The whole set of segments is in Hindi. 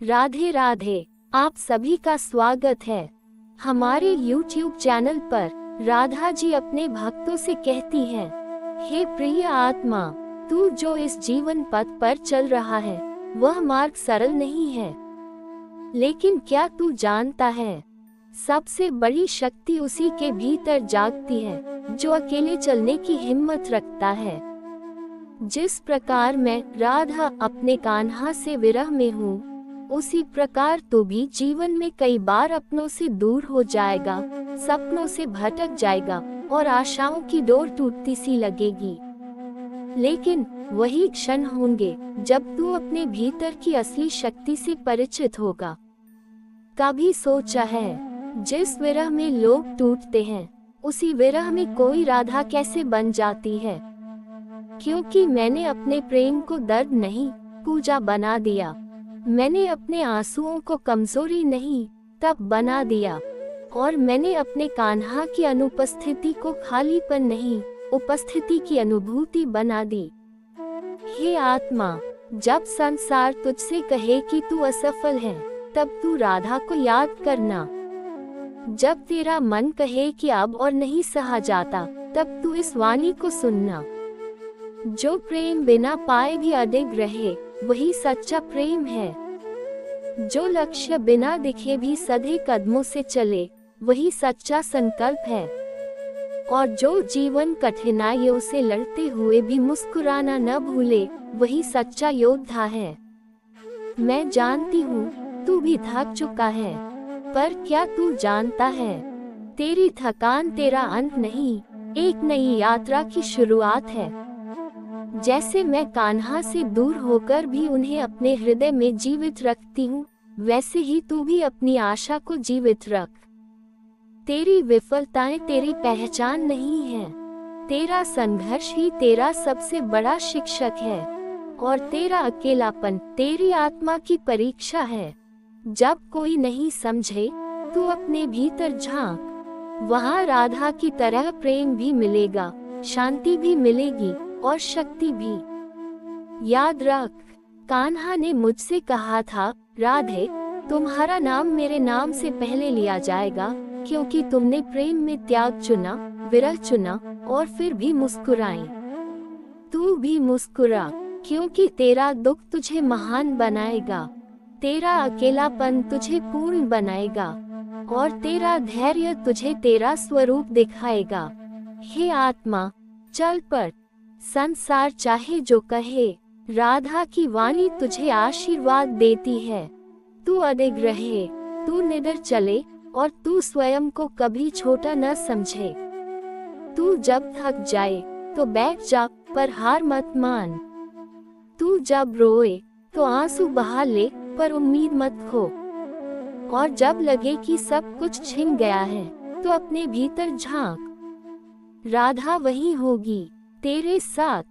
राधे राधे। आप सभी का स्वागत है हमारे YouTube चैनल पर। राधा जी अपने भक्तों से कहती हैं, हे प्रिय आत्मा, तू जो इस जीवन पथ पर चल रहा है वह मार्ग सरल नहीं है, लेकिन क्या तू जानता है, सबसे बड़ी शक्ति उसी के भीतर जागती है जो अकेले चलने की हिम्मत रखता है। जिस प्रकार मैं राधा अपने कान्हा से विरह में हूँ, उसी प्रकार तू भी जीवन में कई बार अपनों से दूर हो जाएगा, सपनों से भटक जाएगा और आशाओं की डोर टूटती सी लगेगी। लेकिन वही क्षण होंगे जब तू अपने भीतर की असली शक्ति से परिचित होगा। कभी सोचा है, जिस विरह में लोग टूटते हैं, उसी विरह में कोई राधा कैसे बन जाती है? क्योंकि मैंने अपने प्रेम को दर्द नहीं, पूजा बना दिया। मैंने अपने आंसुओं को कमजोरी नहीं, तप बना दिया। और मैंने अपने कान्हा की अनुपस्थिति को खालीपन नहीं, उपस्थिति की अनुभूति बना दी। हे आत्मा, जब संसार तुझसे कहे कि तू असफल है, तब तू राधा को याद करना। जब तेरा मन कहे कि अब और नहीं सहा जाता, तब तू इस वाणी को सुनना। जो प्रेम बिना पाए भी अडिग रहे, वही सच्चा प्रेम है। जो लक्ष्य बिना दिखे भी सधे कदमों से चले, वही सच्चा संकल्प है। और जो जीवन कठिनाइयों से लड़ते हुए भी मुस्कुराना न भूले, वही सच्चा योद्धा है। मैं जानती हूँ तू भी थक चुका है, पर क्या तू जानता है, तेरी थकान तेरा अंत नहीं, एक नई यात्रा की शुरुआत है। जैसे मैं कान्हा से दूर होकर भी उन्हें अपने हृदय में जीवित रखती हूँ, वैसे ही तू भी अपनी आशा को जीवित रख। तेरी विफलताएं तेरी पहचान नहीं है, तेरा संघर्ष ही तेरा सबसे बड़ा शिक्षक है। और तेरा अकेलापन तेरी आत्मा की परीक्षा है। जब कोई नहीं समझे, तू अपने भीतर झांक, वहाँ राधा की तरह प्रेम भी मिलेगा, शांति भी मिलेगी और शक्ति भी। याद रख, कान्हा ने मुझसे कहा था, राधे, तुम्हारा नाम मेरे नाम से पहले लिया जाएगा, क्योंकि तुमने प्रेम में त्याग चुना, विरह चुना और फिर भी मुस्कुराई। तू भी मुस्कुरा, क्योंकि तेरा दुख तुझे महान बनाएगा, तेरा अकेलापन तुझे पूर्ण बनाएगा और तेरा धैर्य तुझे तेरा स्वरूप दिखाएगा। हे आत्मा, चल पड़, संसार चाहे जो कहे, राधा की वाणी तुझे आशीर्वाद देती है। तू अडिग रहे, तू निडर चले और तू स्वयं को कभी छोटा न समझे। तू जब थक जाए तो बैठ जा, पर हार मत मान। तू जब रोए तो आंसू बहा ले, पर उम्मीद मत खो। और जब लगे कि सब कुछ छिन गया है, तो अपने भीतर झांक, राधा वही होगी तेरे साथ,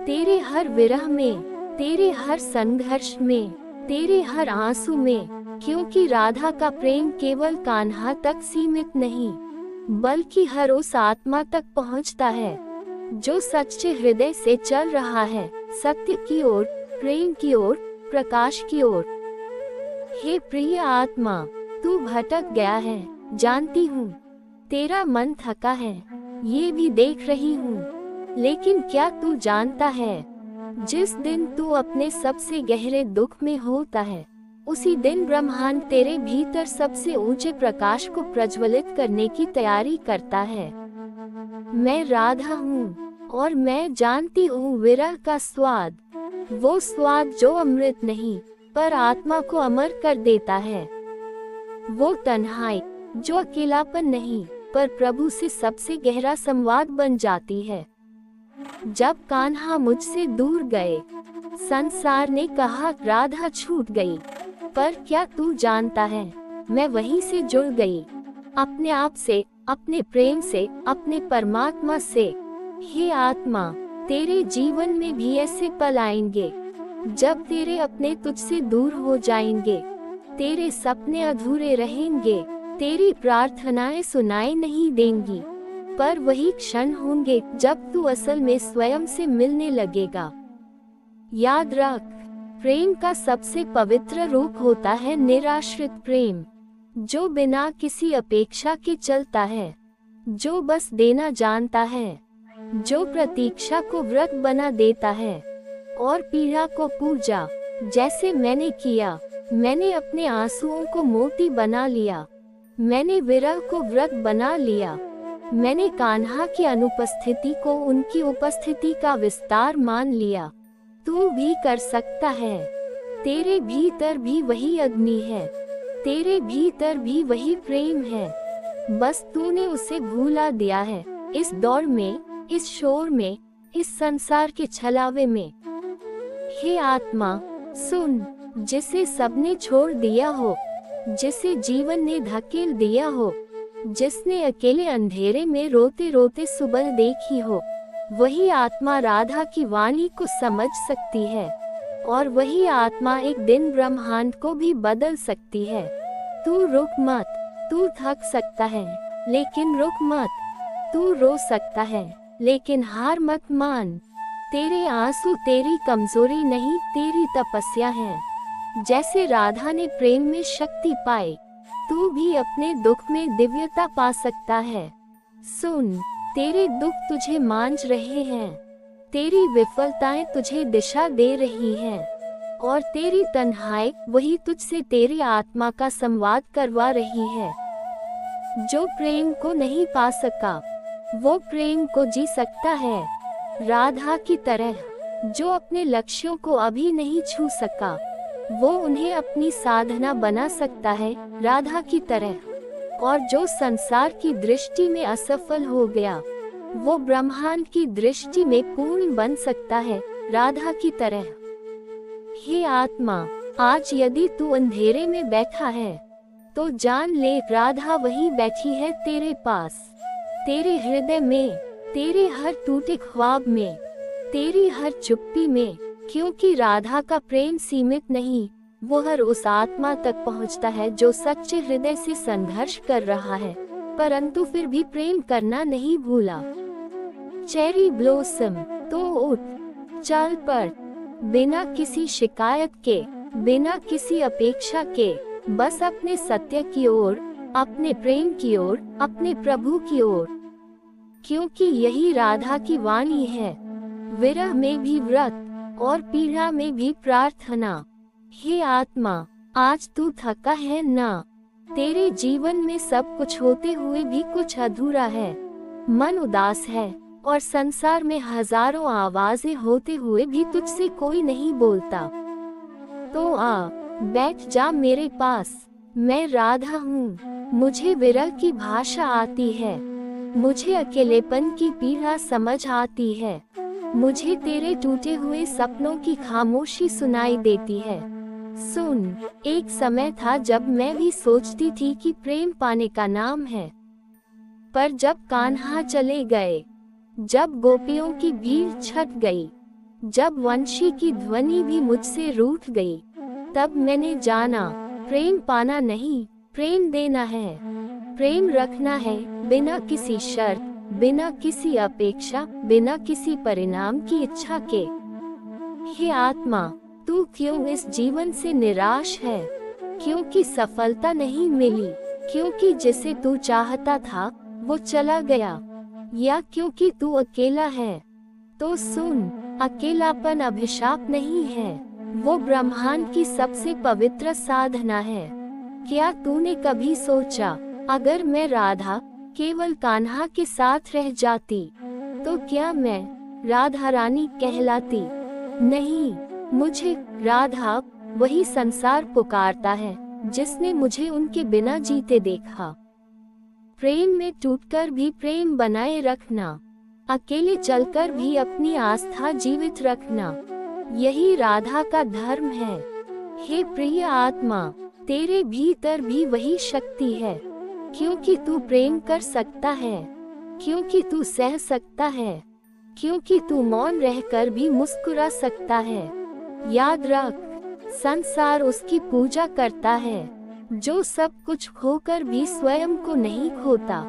तेरे हर विरह में, तेरे हर संघर्ष में, तेरे हर आंसू में। क्योंकि राधा का प्रेम केवल कान्हा तक सीमित नहीं, बल्कि हर उस आत्मा तक पहुंचता है जो सच्चे हृदय से चल रहा है, सत्य की ओर, प्रेम की ओर, प्रकाश की ओर। हे प्रिय आत्मा, तू भटक गया है, जानती हूँ। तेरा मन थका है, ये भी देख रही हूँ। लेकिन क्या तू जानता है, जिस दिन तू अपने सबसे गहरे दुख में होता है, उसी दिन ब्रह्मांड तेरे भीतर सबसे ऊंचे प्रकाश को प्रज्वलित करने की तैयारी करता है। मैं राधा हूँ और मैं जानती हूँ विरह का स्वाद, वो स्वाद जो अमृत नहीं पर आत्मा को अमर कर देता है। वो तन्हाई जो अकेलापन नहीं पर प्रभु से सबसे गहरा संवाद बन जाती है। जब कान्हा मुझसे दूर गए, संसार ने कहा राधा छूट गई, पर क्या तू जानता है, मैं वहीं से जुड़ गई, अपने आप से, अपने प्रेम से, अपने परमात्मा से। हे आत्मा, तेरे जीवन में भी ऐसे पल आएंगे जब तेरे अपने तुझसे दूर हो जाएंगे, तेरे सपने अधूरे रहेंगे, तेरी प्रार्थनाएं सुनाई नहीं देंगी, पर वही क्षण होंगे जब तू असल में स्वयं से मिलने लगेगा। याद रख, प्रेम का सबसे पवित्र रूप होता है निराश्रित प्रेम, जो बिना किसी अपेक्षा के चलता है, जो बस देना जानता है, जो प्रतीक्षा को व्रत बना देता है और पीड़ा को पूजा। जैसे मैंने किया, मैंने अपने आंसुओं को मोती बना लिया, मैंने विरह को व्रत बना लिया, मैंने कान्हा की अनुपस्थिति को उनकी उपस्थिति का विस्तार मान लिया। तू भी कर सकता है, तेरे भीतर भी वही अग्नि है, तेरे भीतर भी वही प्रेम है, बस तूने उसे भूला दिया है इस दौड़ में, इस शोर में, इस संसार के छलावे में। हे आत्मा सुन, जिसे सबने छोड़ दिया हो, जिसे जीवन ने धकेल दिया हो, जिसने अकेले अंधेरे में रोते रोते सुबह देखी हो, वही आत्मा राधा की वाणी को समझ सकती है और वही आत्मा एक दिन ब्रह्मांड को भी बदल सकती है। तू रुक मत, तू थक सकता है लेकिन रुक मत, तू रो सकता है लेकिन हार मत मान। तेरे आंसू तेरी कमजोरी नहीं, तेरी तपस्या है। जैसे राधा ने प्रेम में शक्ति पाई, तू भी अपने दुख में दिव्यता पा सकता है। सुन, तेरे दुख तुझे मांझ रहे हैं, तेरी विफलताएं तुझे दिशा दे रही हैं और तेरी तन्हाई वही तुझसे तेरी आत्मा का संवाद करवा रही है। जो प्रेम को नहीं पा सका, वो प्रेम को जी सकता है, राधा की तरह। जो अपने लक्ष्यों को अभी नहीं छू सका, वो उन्हें अपनी साधना बना सकता है, राधा की तरह। और जो संसार की दृष्टि में असफल हो गया, वो ब्रह्मांड की दृष्टि में पूर्ण बन सकता है, राधा की तरह। हे आत्मा, आज यदि तू अंधेरे में बैठा है, तो जान ले राधा वहीं बैठी है तेरे पास, तेरे हृदय में, तेरे हर टूटे ख्वाब में, तेरी हर चुप्पी में। क्योंकि राधा का प्रेम सीमित नहीं, वो हर उस आत्मा तक पहुंचता है जो सच्चे हृदय से संघर्ष कर रहा है, परंतु फिर भी प्रेम करना नहीं भूला। चेरी ब्लॉसम, तो उठ, चल पड़, बिना किसी शिकायत के, बिना किसी अपेक्षा के, बस अपने सत्य की ओर, अपने प्रेम की ओर, अपने प्रभु की ओर। क्योंकि यही राधा की वाणी है, विरह में भी व्रत और पीड़ा में भी प्रार्थना। हे आत्मा, आज तू थका है ना? तेरे जीवन में सब कुछ होते हुए भी कुछ अधूरा है, मन उदास है और संसार में हजारों आवाजें होते हुए भी तुझसे कोई नहीं बोलता। तो आ, बैठ जा मेरे पास। मैं राधा हूँ, मुझे विरह की भाषा आती है, मुझे अकेलेपन की पीड़ा समझ आती है, मुझे तेरे टूटे हुए सपनों की खामोशी सुनाई देती है। सुन, एक समय था जब मैं भी सोचती थी कि प्रेम पाने का नाम है, पर जब कान्हा चले गए, जब गोपियों की भीड़ छट गई, जब वंशी की ध्वनि भी मुझसे रूठ गई, तब मैंने जाना प्रेम पाना नहीं, प्रेम देना है, प्रेम रखना है बिना किसी शर्त, बिना किसी अपेक्षा, बिना किसी परिणाम की इच्छा के। हे आत्मा, तू क्यों इस जीवन से निराश है? क्योंकि सफलता नहीं मिली, क्योंकि जिसे तू चाहता था वो चला गया, या क्योंकि तू अकेला है? तो सुन, अकेलापन अभिशाप नहीं है, वो ब्रह्मांड की सबसे पवित्र साधना है। क्या तूने कभी सोचा, अगर मैं राधा केवल कान्हा के साथ रह जाती, तो क्या मैं राधा रानी कहलाती? नहीं, मुझे राधा वही संसार पुकारता है जिसने मुझे उनके बिना जीते देखा। प्रेम में टूटकर भी प्रेम बनाए रखना, अकेले चलकर भी अपनी आस्था जीवित रखना, यही राधा का धर्म है। हे प्रिय आत्मा, तेरे भीतर भी वही शक्ति है, क्योंकि तू प्रेम कर सकता है, क्योंकि तू सह सकता है, क्योंकि तू मौन रहकर भी मुस्कुरा सकता है। याद रख, संसार उसकी पूजा करता है जो सब कुछ खोकर भी स्वयं को नहीं खोता,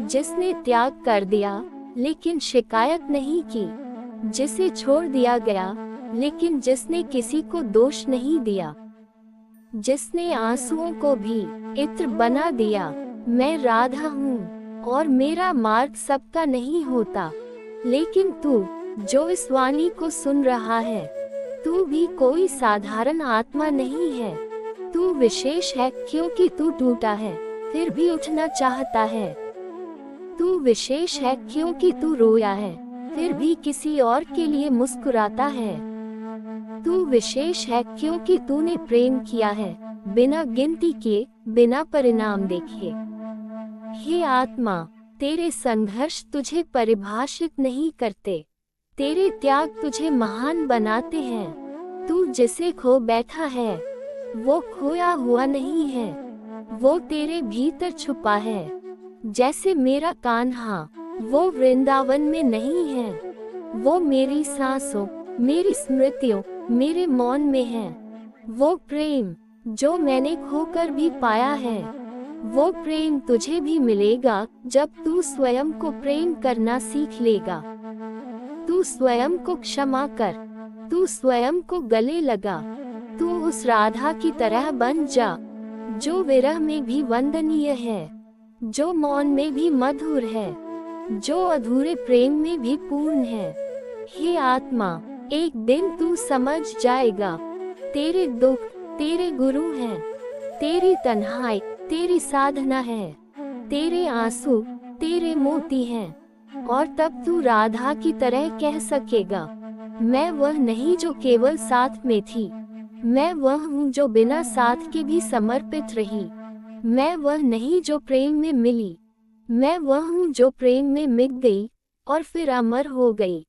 जिसने त्याग कर दिया लेकिन शिकायत नहीं की, जिसे छोड़ दिया गया लेकिन जिसने किसी को दोष नहीं दिया, जिसने आंसुओं को भी इत्र बना दिया। मैं राधा हूँ और मेरा मार्ग सबका नहीं होता, लेकिन तू जो इस वाणी को सुन रहा है, तू भी कोई साधारण आत्मा नहीं है। तू विशेष है क्योंकि तू टूटा है फिर भी उठना चाहता है। तू विशेष है क्योंकि तू रोया है फिर भी किसी और के लिए मुस्कुराता है। तू विशेष है क्योंकि तूने प्रेम किया है बिना गिनती किए, बिना परिणाम देखे। हे आत्मा, तेरे संघर्ष तुझे परिभाषित नहीं करते, तेरे त्याग तुझे महान बनाते हैं। तू जिसे खो बैठा है वो खोया हुआ नहीं है, वो तेरे भीतर छुपा है। जैसे मेरा कान्हा वो वृंदावन में नहीं है, वो मेरी सांसों, मेरी स्मृतियों, मेरे मौन में है। वो प्रेम जो मैंने खोकर भी पाया है, वो प्रेम तुझे भी मिलेगा जब तू स्वयं को प्रेम करना सीख लेगा। तू स्वयं को क्षमा कर, तू स्वयं को गले लगा। तू उस राधा की तरह बन जा जो विरह में भी वंदनीय है, जो मौन में भी मधुर है, जो अधूरे प्रेम में भी पूर्ण है। हे आत्मा, एक दिन तू समझ जाएगा, तेरे दुख तेरे गुरु हैं, तेरी तन्हाई तेरी साधना है, तेरे आंसू तेरे मोती हैं। और तब तू राधा की तरह कह सकेगा, मैं वह नहीं जो केवल साथ में थी, मैं वह हूँ जो बिना साथ के भी समर्पित रही। मैं वह नहीं जो प्रेम में मिली, मैं वह हूँ जो प्रेम में मिट गई और फिर अमर हो गई।